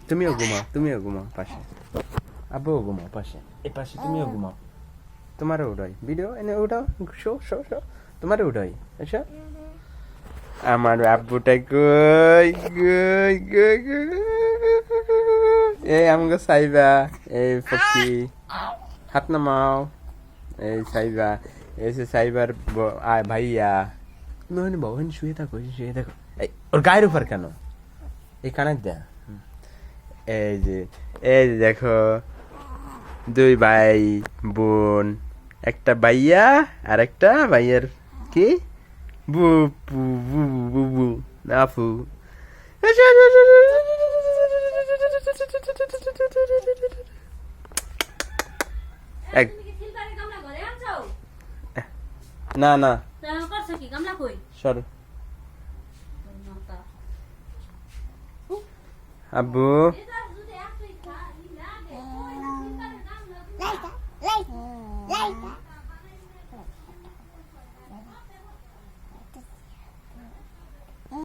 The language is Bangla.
তুমিও ঘুমাও পাশে, আব্বুও ঘুমাও পাশে, এই পাশে তুমিও ঘুমাও, তোমারও উঠাই ভিডিও এনে উঠাও, শো শো শো, তোমারও উঠাই এসো। আমার আব্বুটাই কই কই কই কই, এই আমাকে সাইবা, এই ফকি হাত নামাও, এই সাইবা, এসে সাইবার ভাইয়া, তুমি বউন শুয়ে থাকো, শুয়ে থাকো, এই ওর গায়ের উপর কেন, এই কানের দেয়া, এই যে দেখো দুই ভাই বোন, একটা ভাইয়া আর একটা ভাইয়ের কি বুপু বুবু বুবু নাফু, এক না না সর আব্বু